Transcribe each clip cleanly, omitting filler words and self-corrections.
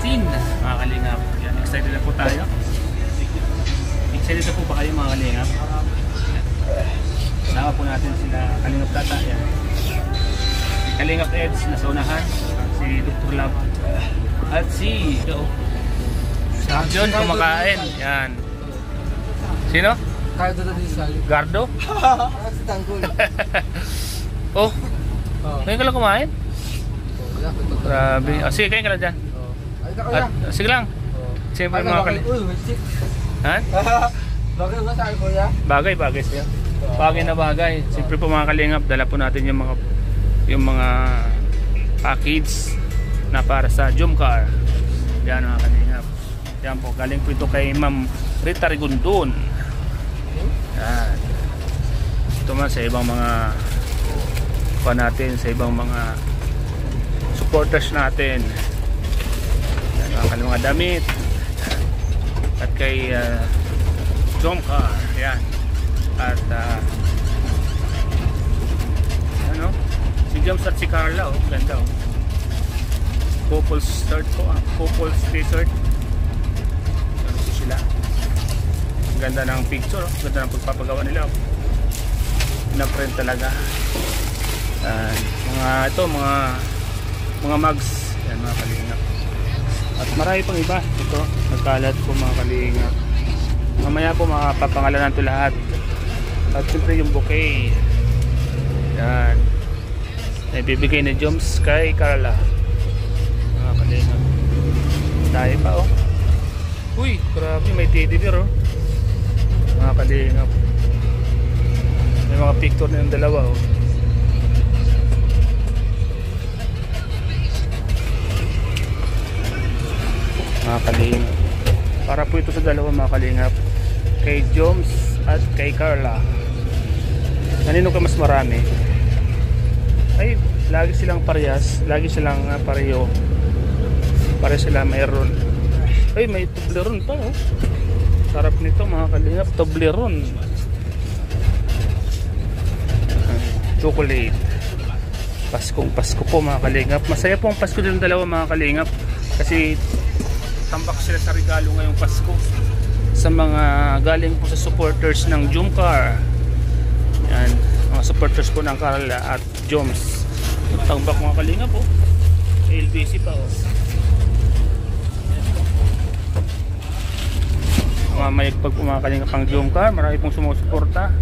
16 mga kalingap. Yan, excited na po tayo. Excited na po ba kayo mga kalingap? Sama po natin sila Kalingap Tata. Yan. Si Kalingap Eds nasa unahan. Si Dr. Love. At si John kumakain. Yan. Sino? Gardo? Oh. Ngayon ka lang kumain? Grabe. Sige, kain ka lang dyan. Sige lang. Siyempre mga kalingap. Han? Bagay siya. Bagay na bagay. Siyempre po mga kalingap, dala po natin yung mga package na para sa Jumcar. Yan mga kalingap. Yan po, galing po ito kay Ma'am Rita Rigundon. Yan. Ito man sa ibang mga natin, sa ibang mga supporters natin. Yan mga damit. At kay Jumcar. Yan. At ano? Si James at si Carla, oh, ganda oh. Couples shirt po, couples t-shirt. Ano po sila? Ganda ng picture, oh. Ganda ng pagpapagawa nila, oh. Na-print talaga. Mga mugs. Yan mga kalingap. At marami pang iba. Ito, nagkalat po mga kalingap. Mamaya po mapapangalanan ito lahat. At siyempre yung bouquet. Yan. Naibibigay ni Joms kay Carla. Mga kalingap. Dahil pa oh. Uy, grabe, may teddy bear oh. Mga kalingap. May mga picture na yung dalawa oh. Mga kalingap. Para po ito sa dalawa mga kalingap. Kay Joms at kay Carla. Kanino ka mas marami? Ay, lagi silang parehas. Lagi silang pareho. Pare sila mayroon. Ay, may Toblerone pa oh. Sarap nito mga kalingap. Toblerone. Chocolate. Paskong Pasko po mga kalingap. Masaya po ang Pasko ng dalawa mga kalingap. Kasi tambak sila sa regalo ngayong Pasko sa mga galing po sa supporters ng Jumcar. Yan, mga supporters po ng Carla at Joms. Tambak mga kalingap po. LBC pa oh. Mga mayagpag po mga kalingap ang Jumcar. Marami pong sumusuporta.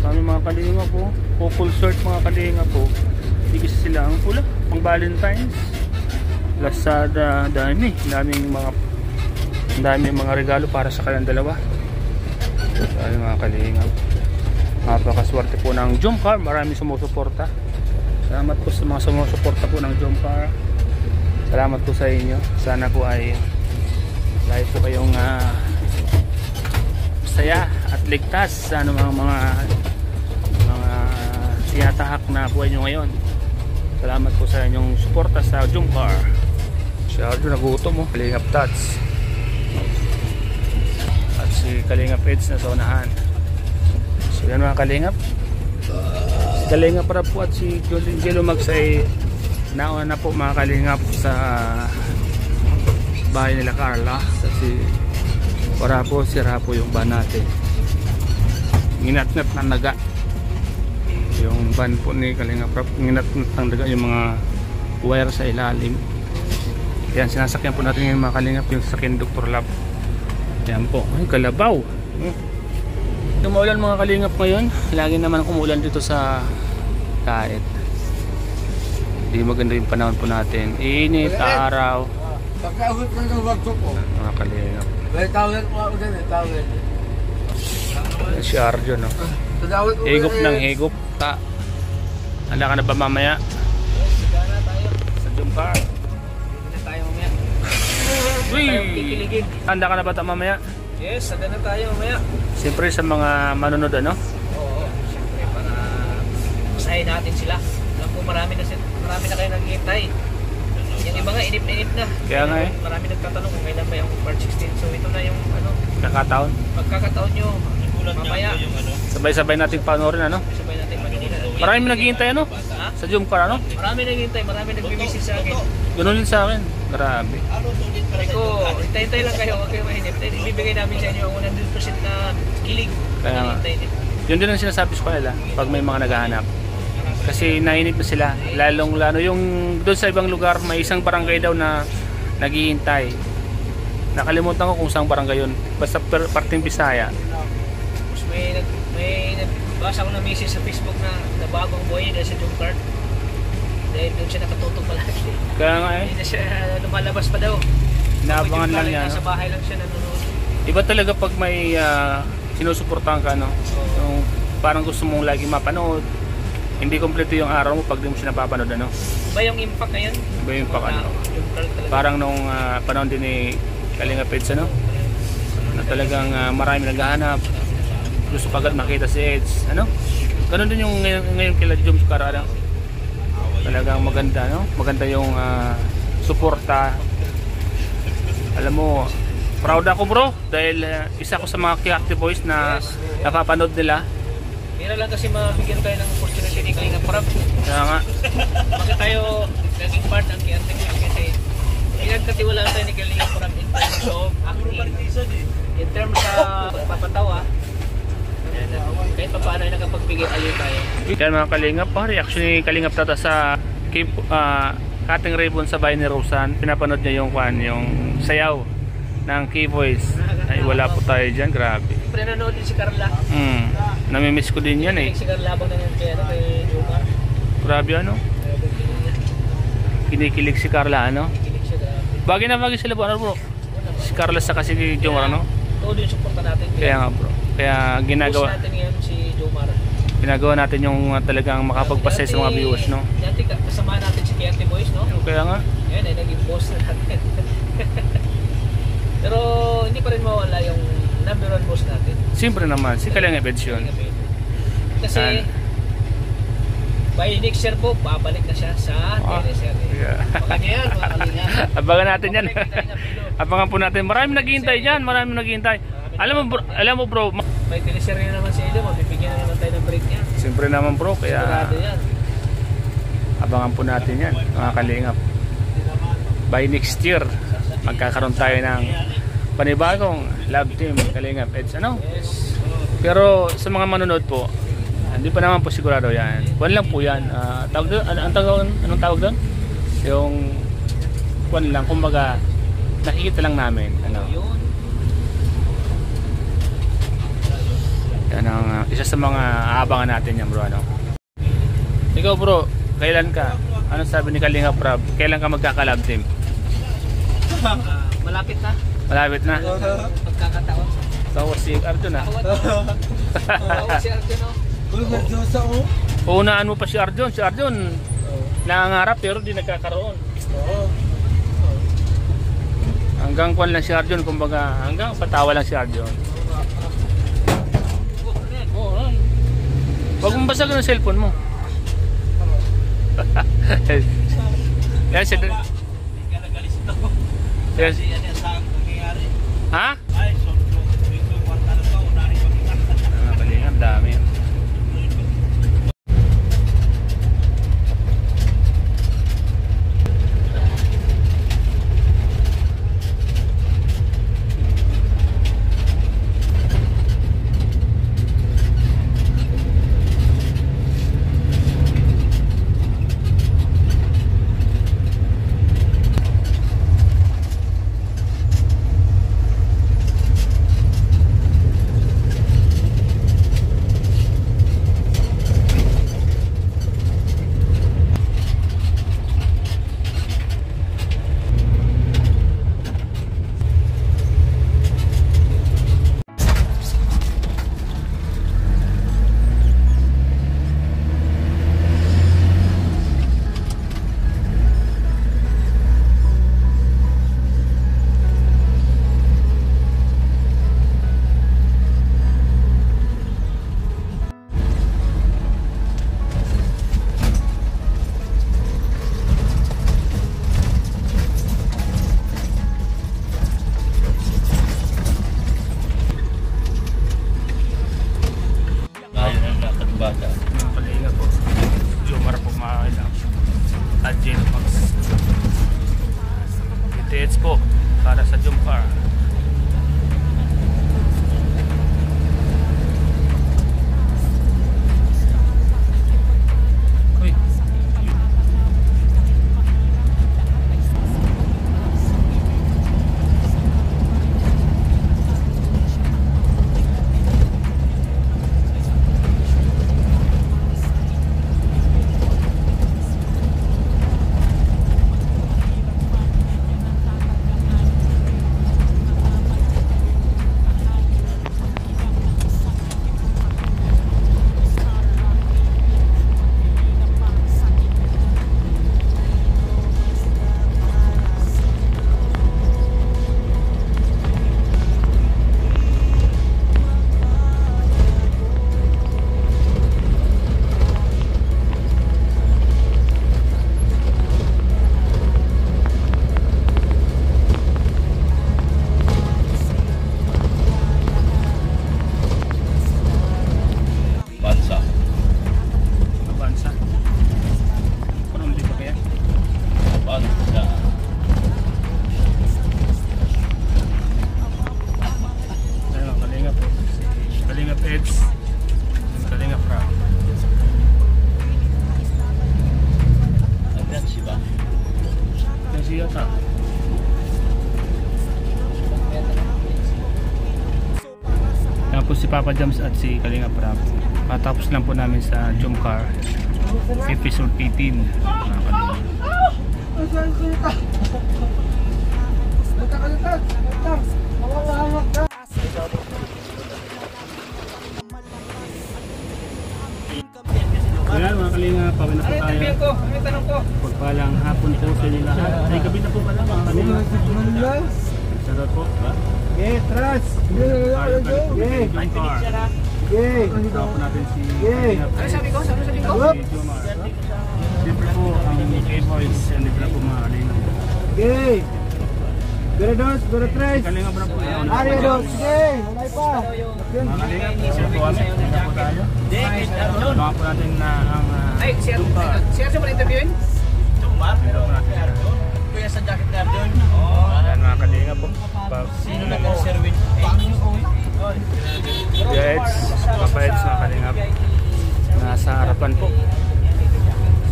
Kami mga kalingap po. Couple shirt mga kalingap po. Hindi kasi sila ang pula pang Valentine's. Lazada, daming mga regalo para sa kanilang dalawa. Ay mga kalingap, napakaswerte po ng Jumcar. Maraming sumusuporta. Salamat po sa mga sumusuporta po ng Jumcar. Salamat po sa inyo. Sana po ay lahat po kayong saya at ligtas sa mga tinatahak na buhay nyo ngayon. Salamat po sa inyong suporta sa Jumcar. Si Arjo nagutom mo. Kalingap Tats. At si Kalingap Eds na sa unahan. So yan mga kalingap. Si Kalingap para po at si Jello Mags ay nauna na po mga kalingap sa bahay nila Carla. Kasi para po sira po yung van natin. Nginat-ngat na naga. Yung van po ni Kalingap Rap, nginat-ngat ng daga yung mga wire sa ilalim. Yan, sinasakyan po natin yung mga kalingap, yung sasakyan Dr. Love. Yan po, ay kalabaw. Umuulan mga kalingap ngayon. Lagi naman kumuulan dito sa Taet. Hindi maganda yung panahon po natin. Init, araw. Pagkaahot ng workshop ko. Mga kalingap. May tawag ko ako din, tawag. Si Arjo no. Higop ng higop. Handa ka na ba mamaya? Sa Jumcar. Uy! Handa ka na ba mamaya? Yes, handa na tayo mamaya. Siyempre sa mga manunod ano? Oo, siyempre para masahin natin sila. Alam ko marami na kayo naghihintay. Yung iba nga inip na inip na. Kaya nga eh. Marami nagtatanong kung kailan ba yung March 16. So ito na yung ano, Kakataon. pagkakataon nyo mamaya. Sabay-sabay natin panoorin ano? Sabay natin maninilan. Marami naghihintay ano? Ha? Sa Jom Car ano? Marami naghihintay, marami nagbi-message sa akin. Ganun din sa akin. Grabe. Sabi ko, hintay-hintay lang kayo, huwag kayo mahinip. Ibibigay namin sa inyo ang 100% na kilig. Kaya nga. Hintay-hintay. Yun din ang sinasabi ko kanila pag may mga naghahanap. Kasi nainip na sila. Lalong-lalo yung doon sa ibang lugar, may isang barangay daw na naghihintay. Nakalimutan ko kung saan barangay yun. Basta parting Bisaya. Tapos may nagbasa ko na message sa Facebook na nabago ang buhay niya dahil sa Jom Car. Dahil doon siya nakatutok palagi. Kaya nga Hindi na siya lumalabas pa daw. inaabangan lang niya. Nasa No? bahay lang siya nanonood. Iba talaga pag may sinusuportahan ka, no? Yung parang gusto mong lagi mapanood. Hindi kompleto yung araw mo pag di mo siya napapanood, ano? Iba yung impact ngayon. Iba yung impact, ano? Jom Car talaga. Parang nung panahon din ni Kalinga Peds, ano? Na talagang marami naghahanap. Gusto kagad makita si Eds, ano? Ganon din yung ngayon kila Jom Car, ano? Talagang maganda, no? Maganda yung suporta. Alam mo, proud ako bro dahil isa ko sa mga Kiakti Boys na napapanood nila. Mira lang kasi mabigyan tayo ng opportunity ni Kalinga Prab. Kaya nga, Bakit tayo naging part ng Kiakti Boys kasi pinagkatiwalaan tayo ni Kalinga Prab in terms of acting. In terms sa pagpapatawa, kahit pa paano ay nakapagbigay aliw tayo. yan mga Kalingap, reaction ni Kalingap Tata sa Cutting Ribbon sa bahay ni Rosan. Pinapanood niya yung sayaw ng K-Boys. Ay wala po tayo dyan, grabe. Siyempre nanonood din si Carla. Namimiss ko din yan eh. Si Carla habang nanyan kay Jomar. Grabe ano, kinikilig si Carla ano. Kilig siya grabe. Bagay na bagay sila po ano bro. Si Carla sa kasi Jomar ano. Todo yung suporta natin. Kaya nga bro. Kaya ginagawa Push natin ngayon si Jomar. ginagawa natin yung talagang makapagpasaya sa mga viewers, no? Dati kasama natin si Kiakti Boys, no? Kaya nga, Ngayon ay naging boss na natin. Pero hindi pa rin mawala yung number 1 boss natin. siyempre naman, si Kalinga Peds yun. Kasi by next year po, babalik na siya sa teleserye. Yeah. Baka niya yan, mga Kalinga. Abangan natin yan. Baka may kita yung Abangan po natin. Maraming naghihintay dyan, maraming naghihintay. Alam mo bro, may teleserye na naman si Edo, mabibigyan na naman tayo ng break niya. siyempre naman bro, kaya Sigurado yan. abangan po natin yan, mga Kalingap. By next year, magkakaroon tayo ng panibagong love team Kalinga Peds, ano? Yes. Pero sa mga manonood po, hindi pa naman po sigurado yan. Kuwan lang po yan. Tawag doon, anong tawag doon? Yung kuwan lang, kumbaga nakikita lang namin. Ano? Yun. Yan ang isa sa mga aabangan natin yan bro. Ano? Ikaw bro, kailan ka? Ano sabi ni Kalinga Prab? Kailan ka magkaka-love team? Malapit na. Malapit na. Pagkakataon. Tawa si Arjun ah. Tawag si Arjun, no? Nagdosa ko. Uunaan mo pa si Arjun. Si Arjun nangangarap pero di nagkakaroon. Hanggang kwan lang si Arjun, kumbaga hanggang patawa lang si Arjun. Huwag mong basagin ang cellphone mo. Yan si yes. Ha? Mga Kalingap, dami. para sa jump car. Uy. Bansa. Parang di ba kaya? Ayun, Kalingap. Si Kalingap Eds. Yung Kalingap Rock. Yan siya ta. Yan po si Papa Jams at si Kalingap Rock. Patapos lang po namin sa Jump Car episode 18 mga Kalingap. Ayan mga Kalingap, pawin na po tayo. Pagpalang hapon po sa inyo lahat. Ay gabi na po pala mga Kalingap. Sarap po. Okay, trust. Tayo Jump Car. Kasama po natin si Kalingap. Ano sabi ko? Si Jomar. Siyempre po ang K-Boys. Hindi pala po mga Kalingap. Okay. Pero dos, pero tres. Kalingap na po. Arya dos. Okay, wala pa. Mga Kalingap, sila po kami. Hindi na po tayo. Tulungan po natin na ang Ay, Jump Car. si Arjo mo interviewin? Meron po natin siya. Kuya sa jacket garden. Ayan mga Kalingap po. Sino nag-service? Kuya Eds, Papa Eds mga Kalingap. Nasa harapan po.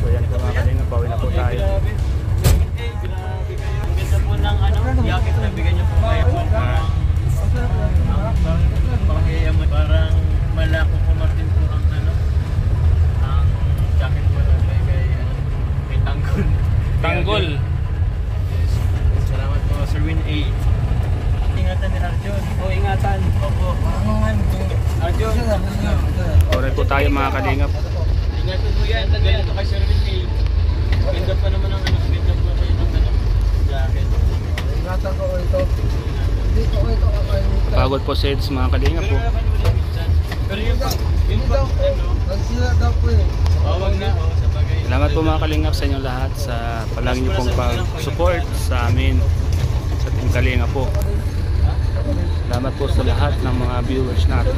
So yan po mga Kalingap, bawi na po tayo. Ganda po ng jacket na bigyan niyo po kayo. Parang malako po Martin po ang ang jacket po na kay Tanggol. Tanggol. Yes. Salamat po Sir Win A. Ingatan ni Arjon. Ingatan. Opo. Arjon. Oray po tayo mga Kalingap. Ingatan mo yan. Ganito kay Sir Win A. Ganda pa naman ang ganda po kayo ng jacket. Ingatan ko ito. Dito ko ito kakalimutan. Pagod po si Eds mga Kalingap po. Pero yung pa, Nagsila daw po eh. wag na. Sa bagay. Salamat po mga Kalingap sa inyo lahat sa palagi niyo pong pag-support sa amin sa Team Kalingap po. Salamat po sa lahat ng mga viewers natin.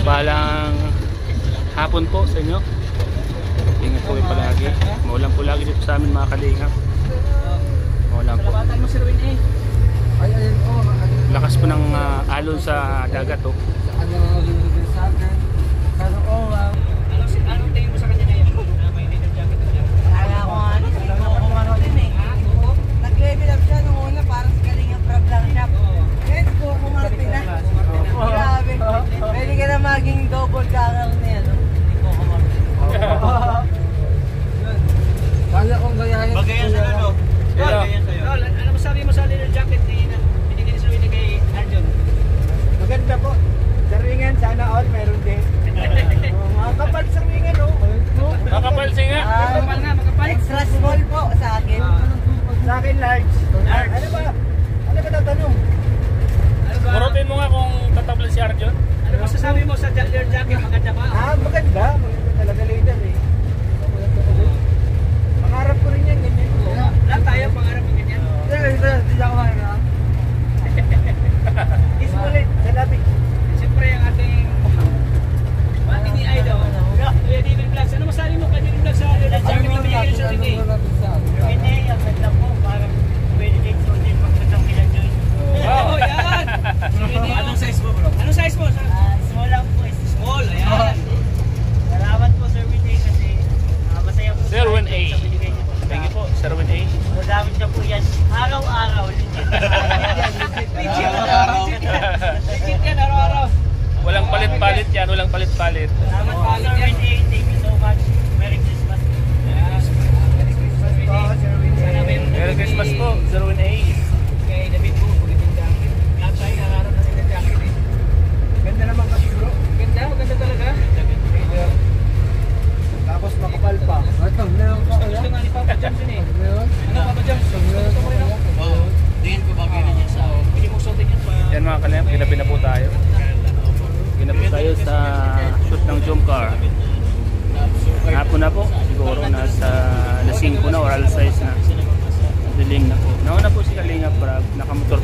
Balang hapon po sa inyo. Ingat po kayo palagi. Maulan po lagi dito sa amin mga Kalingap. Maulan po. Batan mo Sir Win A. Ay, ayun oh. Lakas po ng alon sa dagat oh. Ano ang lulubin sa akin? Pero oh, Anong tingin mo sa kanya ngayon? May leather jacket na. Kaya ko nga, hindi ko kumano din eh. Nag-level up siya nung una, parang si Kalingap Rob lang siya. Let's go, kumarte na. Grabe. Pwede ka na maging double gagal niya, no? Hindi ko kumarte. kaya kong gayahin. Bagayan sa lolo. Bagayan sa'yo. Ano masabi mo sa leather jacket na binigyan ni Sir Win A kay Arjon? Maganda po. Saringan, sana all meron din. Galing na po. Nauna po si Kalinga Prab, nakamotor